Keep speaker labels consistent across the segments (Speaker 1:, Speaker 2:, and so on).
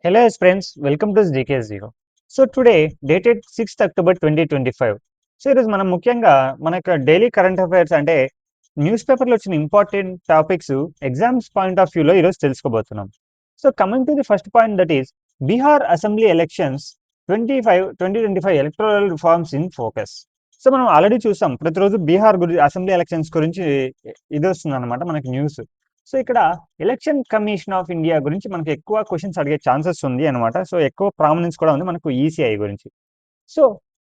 Speaker 1: Hello friends, welcome to GK0. So today, dated 6th October 2025. So ఈరోజు మనం ముఖ్యంగా మన యొక్క డైలీ కరెంట్ అఫైర్స్ అంటే న్యూస్ పేపర్లో వచ్చిన important topics exams point of వ్యూలో ఈరోజు తెలుసుకోబోతున్నాం. So coming to the first point that is Bihar assembly elections 2025 electoral reforms in focus. So మనం ఆల్రెడీ చూసాం ప్రతిరోజు బీహార్ అసెంబ్లీ ఎలక్షన్స్ గురించి ఇది వస్తుంది అనమాట మనకి న్యూస్. సో ఇక్కడ ఎలక్షన్ కమిషన్ ఆఫ్ ఇండియా గురించి మనకి ఎక్కువ క్వశ్చన్స్ అడిగే ఛాన్సెస్ ఉంది అనమాట. సో ఎక్కువ ప్రామినెన్స్ కూడా ఉంది మనకు ఈసీఐ గురించి. So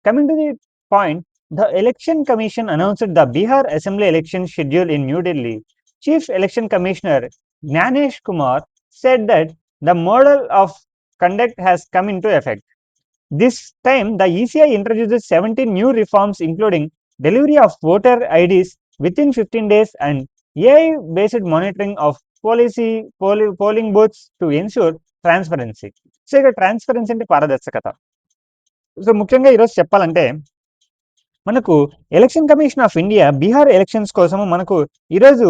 Speaker 1: coming to the point, the election commission announced the Bihar assembly election schedule in new Delhi. Chief election commissioner Gyanesh Kumar said that the model of conduct has come into effect. This time, the ECI introduces 17 new reforms, including delivery of voter IDs within 15 days and AI-based monitoring of polling booths to ensure transparency. So ఇక్కడ transparency అంటే పారదర్శకత. So ముఖ్యంగా ఈరోజు చెప్పాలంటే మనకు election commission of India Bihar elections కోసం మనకు ఈరోజు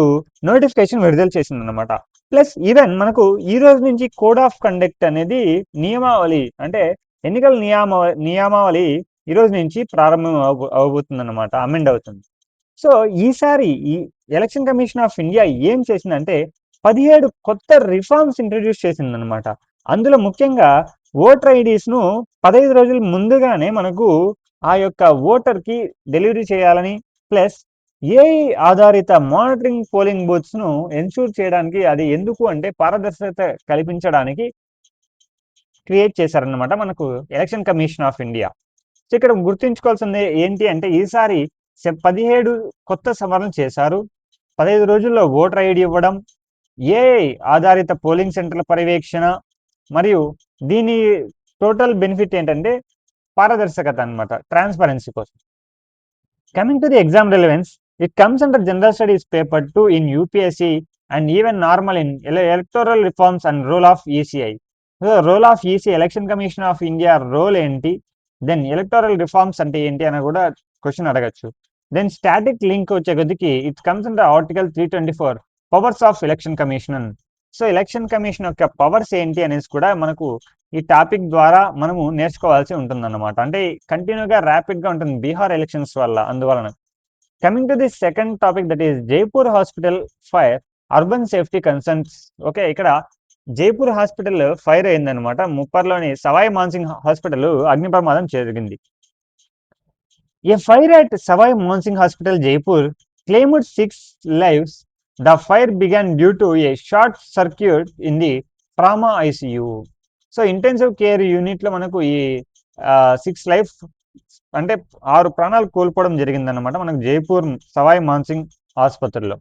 Speaker 1: నోటిఫికేషన్ విడుదల చేసింది అనమాట. ప్లస్ ఈవెన్ మనకు ఈ రోజు నుంచి కోడ్ ఆఫ్ కండక్ట్ అనేది నియమావళి అంటే ఎన్నికల నియమావళి ఈ రోజు నుంచి ప్రారంభం అవబోతుంది అనమాట, అమెండ్ అవుతుంది. సో ఈసారి ఈ ఎలక్షన్ కమిషన్ ఆఫ్ ఇండియా ఏం చేసిందంటే 17 కొత్త రిఫార్మ్స్ ఇంట్రడ్యూస్ చేసింది అనమాట. అందులో ముఖ్యంగా ఓటర్ ఐడీస్ ను 15 రోజుల ముందుగానే మనకు ఆ యొక్క ఓటర్ కి డెలివరీ చేయాలని, ప్లస్ ఏఐ ఆధారిత మానిటరింగ్ పోలింగ్ బూత్స్ ను ఎన్షూర్ చేయడానికి, అది ఎందుకు అంటే పారదర్శకత కల్పించడానికి క్రియేట్ చేశారన్నమాట మనకు election commission of India. So ఇక్కడ గుర్తుంచుకోవాల్సింది ఏంటి అంటే ఈసారి 17 కొత్త సవరణలు చేశారు. 15 రోజుల్లో ఓటర్ ఐడి ఇవ్వడం, ఏఐ ఆధారిత పోలింగ్ సెంటర్ల పర్యవేక్షణ, మరియు దీని టోటల్ బెనిఫిట్ ఏంటంటే పారదర్శకత అనమాట, ట్రాన్స్పరెన్సీ కోసం. Coming to the exam relevance, it comes under general studies paper 2 in UPSC and even normal in electoral reforms and role of ECI. So role of EC election commission of India role ఏంటి, then electoral reforms అంటే ఏంటి అని కూడా question అడగచ్చు. Then static link వచ్చే కొద్దికి it comes under article 324 powers of election commission. So election commission యొక్క powers ఏంటి అనేసి కూడా మనకు ఈ టాపిక్ ద్వారా మనము నేర్చుకోవాల్సి ఉంటుందన్నమాట. అంటే కంటిన్యూగా ర్యాపిడ్ గా ఉంటుంది బీహార్ ఎలక్షన్స్ వల్ల, అందువలన. Coming to the second topic that is Jaipur hospital fire urban safety concerns. Okay, ఇక్కడ జైపూర్ హాస్పిటల్ ఫైర్ అయిందనమాట. ముప్పర్లోని సవాయ్ మాన్సింగ్ హాస్పిటల్ అగ్ని ప్రమాదం జరిగింది. A fire at Sawai Mansingh hospital Jaipur claimed 6 lives. The fire began due to a short circuit in the trauma ICU. So intensive care unit లో మనకు ఈ 6 life అంటే 6 ప్రాణాలు కోల్పోవడం జరిగిందన్నమాట మనకు జైపూర్ సవాయ్ మాన్సింగ్ ఆసుపత్రిలో.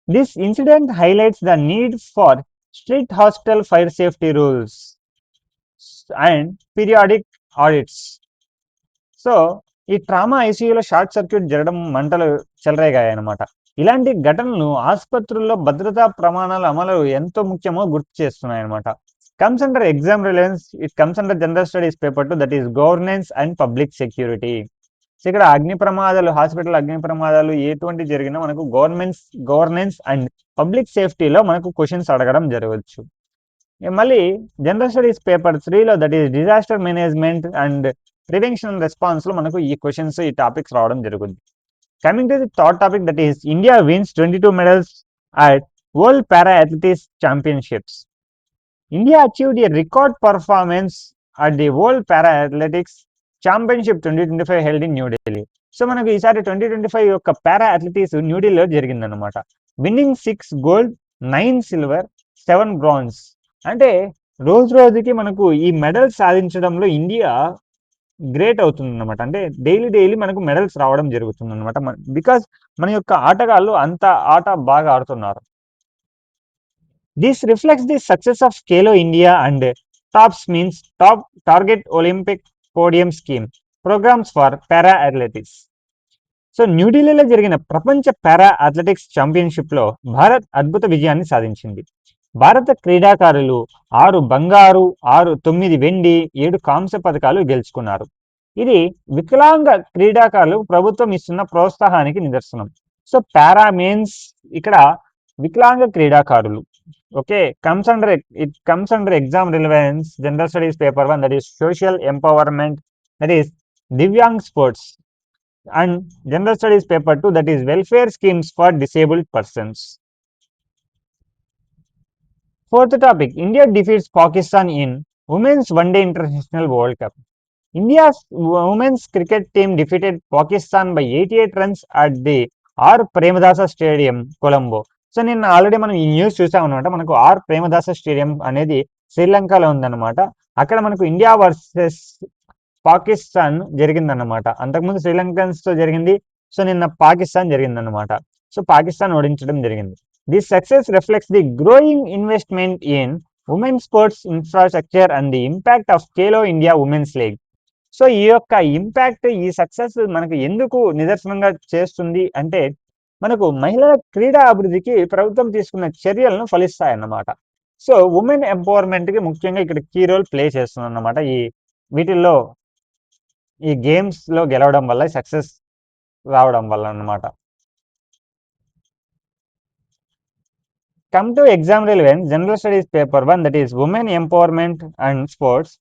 Speaker 1: This incident highlights the need for strict hospital fire safety rules and periodic audits. So ఈ ట్రామా ఐసీయూలో షార్ట్ సర్క్యూట్ జరగడం, మంటలు చెలరేగాయన్నమాట. ఇలాంటి ఘటనలు ఆసుపత్రుల్లో భద్రతా ప్రమాణాల అమలు ఎంతో ముఖ్యమో గుర్తు చేస్తున్నాయన్నమాట. Comes under exam relevance, it comes under general studies paper 2 that is governance and public security. So ఇక్కడ అగ్ని ప్రమాదాలు, హాస్పిటల్ అగ్ని ప్రమాదాలు ఎటువంటి జరిగినా మనకు గవర్నెన్స్ అండ్ పబ్లిక్ సేఫ్టీలో మనకు క్వశ్చన్స్ అడగడం జరగవచ్చు. మళ్ళీ జనరల్ స్టడీస్ పేపర్ 3లో that is disaster management and prevention response లో మనకు ఈ క్వశ్చన్స్, ఈ టాపిక్స్ రావడం జరుగుతుంది. Coming to the third topic that is India wins 22 medals at world para athletics championships. India achieved a record performance at the world para athletics championship 2025 held in New Delhi. So మనకు ఈసారి 2025 యొక్క para athletics న్యూఢిల్లీలో జరిగిందనమాట. Winning 6 gold, 9 silver, 7 bronze. అంటే రోజు రోజుకి మనకు ఈ మెడల్ సాధించడంలో ఇండియా గ్రేట్ అవుతుంది అనమాట. అంటే డైలీ మనకు మెడల్స్ రావడం జరుగుతుంది అనమాట, బికాస్ మన యొక్క ఆటగాళ్ళు అంత ఆట బాగా ఆడుతున్నారు. This reflects the success of Khelo India and TOPS means top target Olympic podium scheme programmes for para athletics. So న్యూఢిల్లీలో జరిగిన ప్రపంచ పారా అథ్లెటిక్స్ ఛాంపియన్షిప్ లో భారత్ అద్భుత విజయాన్ని సాధించింది. భారత క్రీడాకారులు 6 బంగారు, 9 వెండి, 7 కాంస్య పథకాలు గెలుచుకున్నారు. ఇది వికలాంగ క్రీడాకారులు ప్రభుత్వం ఇస్తున్న ప్రోత్సాహానికి నిదర్శనం. సో పారా మీన్స్ ఇక్కడ వికలాంగ క్రీడాకారులు. Okay, it comes under exam relevance, general studies paper 1, that is social empowerment, that is Divyang sports, and general studies paper 2, that is welfare schemes for disabled persons. Fourth topic, India defeats Pakistan in Women's One Day International World Cup. India's women's cricket team defeated Pakistan by 88 runs at the R Premadasa stadium Colombo. So నిన్న already మనం ఈ news చూసామన్నమాట. మనకు are Premadasa stadium అనేది శ్రీలంకలో ఉందన్నమాట. అక్కడ మనకు India versus Pakistan జరిగిందన్నమాట. అంతకుముందు శ్రీలంకన్స్ తో జరిగింది. సో నిన్న పాకిస్తాన్ జరిగిందన్నమాట. సో పాకిస్తాన్ ఓడించడం జరిగింది. This success reflects the growing investment in women sports infrastructure and the impact of Khelo India women's league. So ఈ యొక్క ఇంపాక్ట్, ఈ సక్సెస్ మనకు ఎందుకు నిదర్శనంగా చేస్తుంది అంటే, మనకు మహిళల క్రీడా అభివృద్ధికి ప్రభుత్వం తీసుకున్న చర్యలను ఫలిస్తాయన్నమాట. సో ఉమెన్ ఎంపవర్మెంట్ కి ముఖ్యంగా ఇక్కడ కీ రోల్ ప్లే చేస్తుంది అన్నమాట. వీటిల్లో ఈ గేమ్స్ లో గెలవడం వల్ల, సక్సెస్ రావడం వల్ల అన్నమాట. Come to exam relevance, general studies paper 1, that is women empowerment and sports,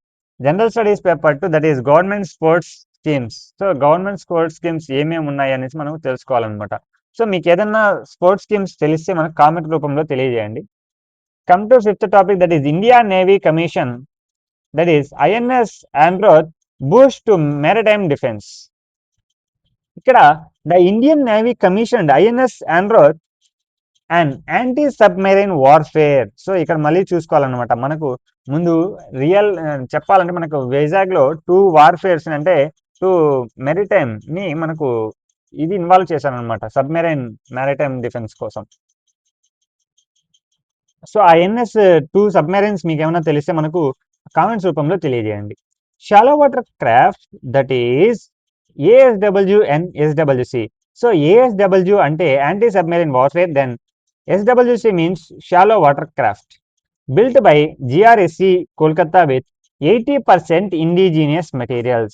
Speaker 1: general studies paper 2, that is government sports schemes. So government sports schemes ఏమేమి ఉన్నాయి అనేసి మనం తెలుసుకోవాలన్నమాట. సో మీకు ఏదన్నా స్పోర్ట్స్ స్కీమ్స్ తెలిస్తే మనకు కామెంట్ రూపంలో తెలియజేయండి. Come to fifth topic, that is India navy commission, that is INS Androth boost to maritime defence. ఇక్కడ the Indian navy commission INS Androth and anti submarine warfare. So ఇక్కడ మళ్ళీ చూసుకోవాలన్నమాట. మనకు ముందు రియల్ చెప్పాలంటే మనకు వైజాగ్ లో 2 వార్ఫేర్స్ అంటే 2 మెరిటైమ్ ని మనకు ఇది ఇన్వాల్వ్ చేశారనమాట, సబ్మెరైన్ మ్యారిటైమ్ డిఫెన్స్ కోసం. సో ఆ ఎన్ఎస్ 2 సబ్మెరైన్స్ మీకు ఏమైనా తెలిస్తే మనకు కామెంట్స్ రూపంలో తెలియజేయండి. Shallow water craft, that is ASW and SWC. So ASW అంటే anti submarine warfare, then SWC means shallow watercraft, built by GRSC Kolkata with 80% indigenous materials.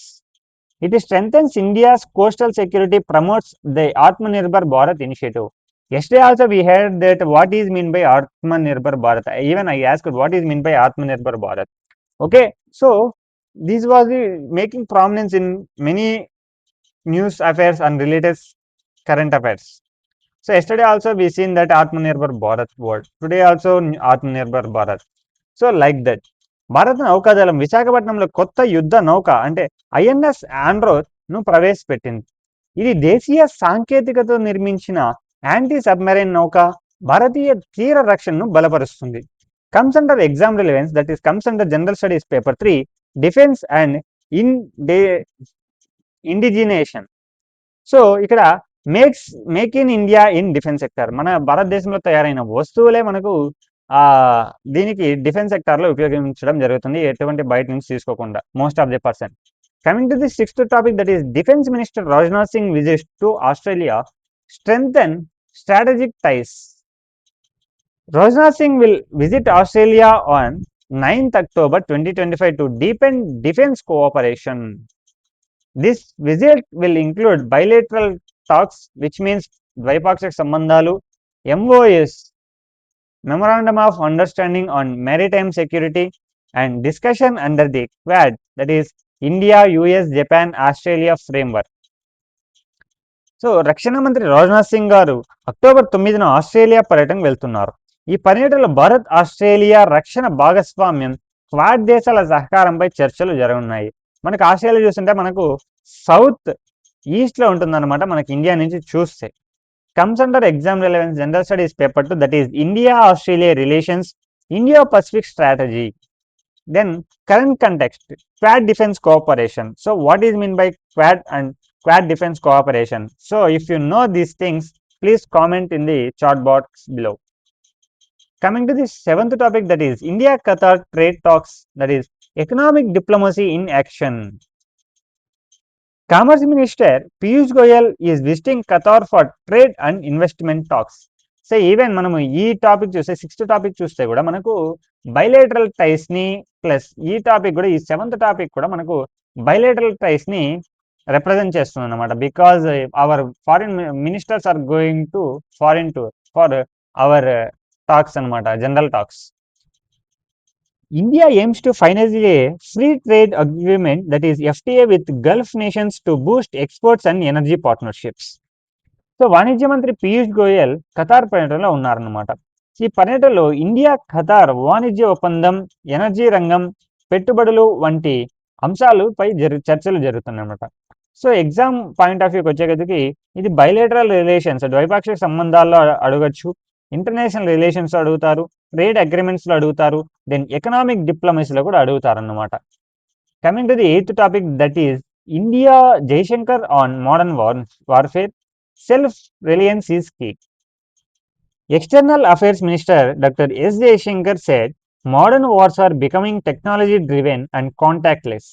Speaker 1: It strengthens India's coastal security, promotes the Atmanirbhar Bharat initiative. Yesterday also we heard that what is meant by Atmanirbhar Bharat. Even I asked what is meant by Atmanirbhar Bharat. Okay, so this was making prominence in many news affairs and related current affairs. So yesterday also we seen that Atmanirbhar Bharat word. Today also Atmanirbhar Bharat. So like that. భారత నౌకాదళం విశాఖపట్నంలో కొత్త యుద్ధ నౌక అంటే INS Androth ను ప్రవేశపెట్టింది. ఇది దేశీయ సాంకేతికతో నిర్మించిన యాంటీ సబ్మెరైన్ నౌక భారతీయ తీర రక్షణను బలపరుస్తుంది. Comes under exam relevance, that is comes under general studies paper 3, defence and indigenisation. So ఇక్కడ make in India in defence sector. మన భారతదేశంలో తయారైన వస్తువులే మనకు దీనికి డిఫెన్స్ సెక్టార్ లో ఉపయోగించడం జరుగుతుంది, ఎటువంటి బయట నుంచి తీసుకోకుండా most of the person. Coming to the sixth topic, that is defence minister Rajnath Singh visits to Australia strengthen strategic ties. Rajnath Singh will visit Australia on 9th October 2025 to deepen defense cooperation. This visit will include bilateral talks, which means ద్వైపాక్షిక సంబంధాలు, MOS, Memorandum of Understanding on Maritime Security, and discussion under the Quad, that is India, US, Japan, Australia framework. So రక్షణ మంత్రి రాజ్నాథ్ సింగ్ గారు October 9న Australia పర్యటనకు వెళ్తున్నారు. ఈ పర్యటనలో Bharat Australia రక్షణ భాగస్వామ్యం, క్వాడ్ దేశాల సహకారంపై చర్చలు జరగనున్నాయి. మనకు ఆస్ట్రేలియా చూస్తుంటే మనకు సౌత్ ఈస్ట్ లో ఉంటుందన్నమాట, మనకి ఇండియా నుంచి చూస్తే. Comes under exam relevance, general studies paper 2, that is India Australia relations, Indo Pacific strategy. Then current context, Quad defense cooperation. So what is mean by Quad and Quad defense cooperation? So if you know these things, please comment in the chat box below. Coming to the seventh topic, that is India Qatar trade talks, that is economic diplomacy in action. Commerce Minister Piyush Goyal is visiting Qatar for trade and investment talks. So even మనము ఈ topic చూస్తే, sixth topic చూస్తే కూడా మనకు bilateral టైస్ ని, plus ఈ topic కూడా, ఈ సెవెంత్ టాపిక్ కూడా మనకు బైలేటరల్ టైస్ ని రిప్రజెంట్ చేస్తుంది అనమాట. Because our foreign ministers are going to foreign tour for our talks అనమాట, general talks. India aims to finalize a free trade agreement, that is FTA, with Gulf nations to boost exports and energy partnerships. So వాణిజ్య మంత్రి Piyush Goyal Qatar పర్యటనలో ఉన్నారన్నమాట. ఈ పర్యటనలో India Qatar వాణిజ్య ఒప్పందం, energy రంగం, పెట్టుబడులు వంటి అంశాలపై చర్చలు జరుగుతున్నాయన్నమాట. సో ఎగ్జామ్ పాయింట్ ఆఫ్ వ్యూకి వచ్చేకొద్దకి ఇది బైలేటరల్ రిలేషన్స్, ద్వైపాక్షిక సంబంధాల్లో అడగచ్చు, ఇంటర్నేషనల్ రిలేషన్స్ అడుగుతారు, ట్రేడ్ అగ్రిమెంట్స్లో అడుగుతారు, దెన్ ఎకనామిక్ డిప్లొమసీలో కూడా అడుగుతారు అన్నమాట. Coming to the 8th topic, that is India Jaishankar on modern warfare, self reliance is key. External Affairs Minister Dr. S. Jaishankar said modern wars are becoming technology driven and contactless,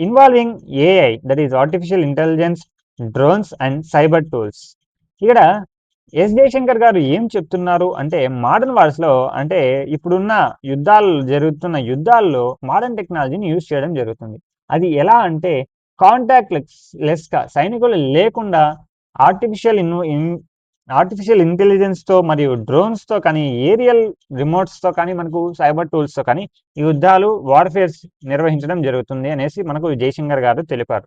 Speaker 1: involving AI, that is artificial intelligence, drones and cyber tools. ఇక్కడ yes Jayashankar గారు ఏం చెప్తున్నారు అంటే modern వార్స్లో, అంటే ఇప్పుడున్న జరుగుతున్న యుద్ధాల్లో modern టెక్నాలజీని use చేయడం జరుగుతుంది. అది ఎలా అంటే కాంటాక్ట్ లెస్గా, సైనికులు లేకుండా ఆర్టిఫిషియల్ ఇంటెలిజెన్స్తో మరియు డ్రోన్స్తో కానీ, ఏరియల్ రిమోట్స్తో కానీ, మనకు సైబర్ టూల్స్తో కానీ ఈ యుద్ధాలు వార్ఫేర్స్ నిర్వహించడం జరుగుతుంది అనేసి మనకు జయశంకర్ గారు తెలిపారు.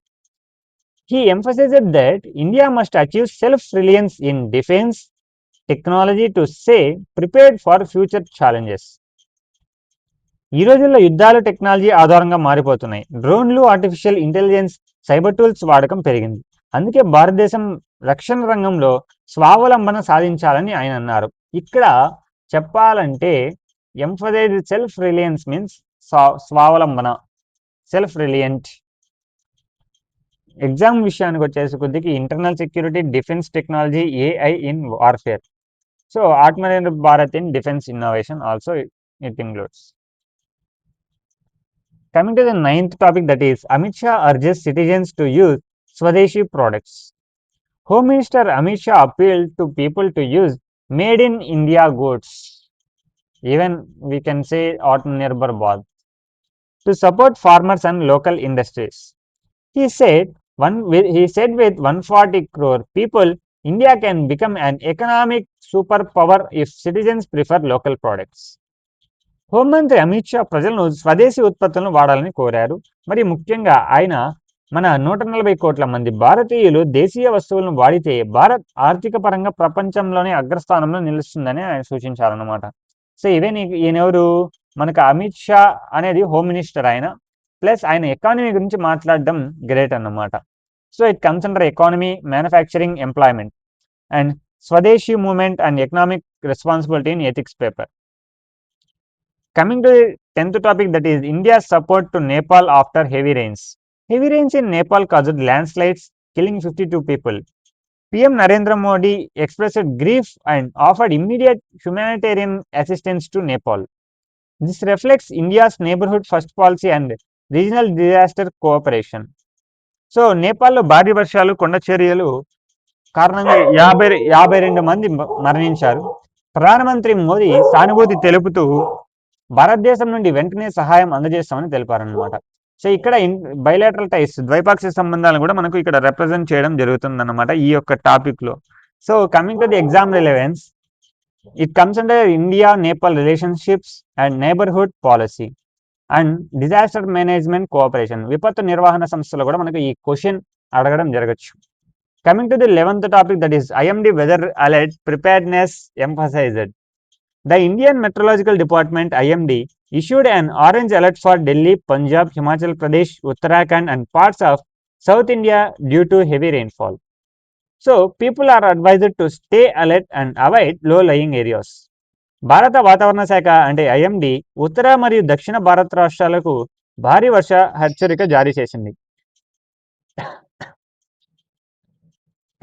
Speaker 1: He emphasized that India must achieve self-reliance in defense technology to stay prepared for future challenges. ఈ రోజుల్లో యుద్ధాలు టెక్నాలజీ ఆధారంగా మారిపోతున్నాయి. డ్రోన్లు, ఆర్టిఫిషియల్ ఇంటెలిజెన్స్, సైబర్ టూల్స్ వాడకం పెరిగింది. అందుకే భారతదేశం రక్షణ రంగంలో స్వావలంబన సాధించాలని ఆయన అన్నారు. ఇక్కడ చెప్పాలంటే ఎంఫసైజ్ సెల్ఫ్ రిలయన్స్ మీన్స్ స్వావలంబన, సెల్ఫ్ రిలయంట్. ఎగ్జామ్ విషయానికి వచ్చేసి కొద్దికి internal security, defence technology, AI in warfare. So Atmanirbhar Bharat in defence innovation also it includes. Coming to the 9th topic, that is Amit Shah urges citizens to use Swadeshi products. Home Minister Amit Shah appealed to people to use made in India goods, even we can say Atmanirbhar Bharat, to support farmers and local industries. He said with 140 crore people, India can become an economic superpower if citizens prefer local products. హోంమంత్రి అమిత్ షా ప్రజలను స్వదేశీ ఉత్పత్తులను వాడాలని కోరారు. మరి ముఖ్యంగా ఆయన మన 140 కోట్ల మంది భారతీయులు దేశీయ వస్తువులను వాడితే భారత్ ఆర్థిక పరంగా ప్రపంచంలోనే అగ్రస్థానంలో నిలుస్తుందని ఆయన సూచించారన్నమాట. సో ఈయనెవరు, మనకు అమిత్ షా అనేది హోమ్ మినిస్టర్ ఆయన, ప్లస్ ఆయన ఎకానమీ గురించి మాట్లాడడం గ్రేట్ అన్నమాట. So it comes under economy, manufacturing, employment and Swadeshi movement and economic responsibility in ethics paper. Coming to the 10th topic, that is India's support to Nepal after heavy rains. Heavy rains in Nepal caused landslides, killing 52 people. PM Narendra Modi expressed grief and offered immediate humanitarian assistance to Nepal. This reflects India's neighborhood first policy and regional disaster cooperation. So నేపాల్లో భారీ వర్షాలు, కొండ చర్యలు కారణంగా 52 మంది మరణించారు. ప్రధానమంత్రి మోదీ సానుభూతి తెలుపుతూ భారతదేశం నుండి వెంటనే సహాయం అందజేస్తామని తెలిపారన్నమాట. సో ఇక్కడ బైలేటరల్ టైస్, ద్వైపాక్షిక సంబంధాలను కూడా మనకు ఇక్కడ రిప్రజెంట్ చేయడం జరుగుతుందన్నమాట ఈ యొక్క టాపిక్లో. So coming to the exam relevance, it comes under India Nepal relationships and neighbourhood policy and disaster management cooperation. విపత్తు నిర్వహణ సంస్థలో కూడా మనకు ఈ క్వశ్చన్ అడగడం జరగచ్చు. Coming to the 11th topic, that is IMD weather alert preparedness emphasised. The Indian Meteorological Department IMD issued an orange alert for Delhi, Punjab, Himachal Pradesh, Uttarakhand and parts of South India due to heavy rainfall. So people are advised to stay alert and avoid low-lying areas. భారత వాతావరణ శాఖ అంటే IMD ఉత్తర మరియు దక్షిణ భారత రాష్ట్రాలకు భారీ వర్ష హెచ్చరిక జారీ చేసింది.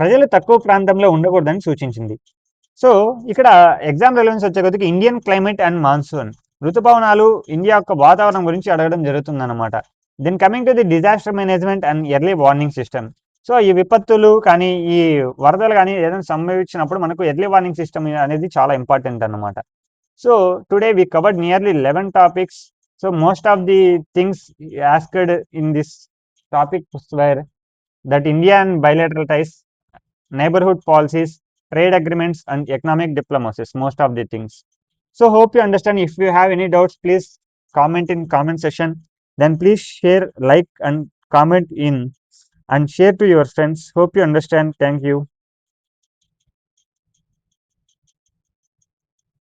Speaker 1: ప్రజలు తక్కువ ప్రాంతంలో ఉండకూడదని సూచించింది. సో ఇక్కడ ఎగ్జామ్ రిలవెన్స్ వచ్చేకొద్దికి ఇండియన్ క్లైమేట్ అండ్ మాన్సూన్, ఋతుపవనాలు, ఇండియా యొక్క వాతావరణం గురించి అడగడం జరుగుతుందన్నమాట. Then coming to the disaster management and early warning system. So ఈ విపత్తులు కానీ, ఈ వరదలు కానీ ఏదైనా సంభవించినప్పుడు మనకు ఎర్లీ వార్నింగ్ సిస్టమ్ అనేది చాలా ఇంపార్టెంట్ అన్నమాట. So today we covered nearly 11 topics. So most of the things asked in this topics where that Indian bilateral ties, neighborhood policies, trade agreements and economic diplomacies, most of the things. So hope you understand. If you have any doubts, please comment in comment section. Then please share, like and comment in and share to your friends. Hope you understand. Thank you.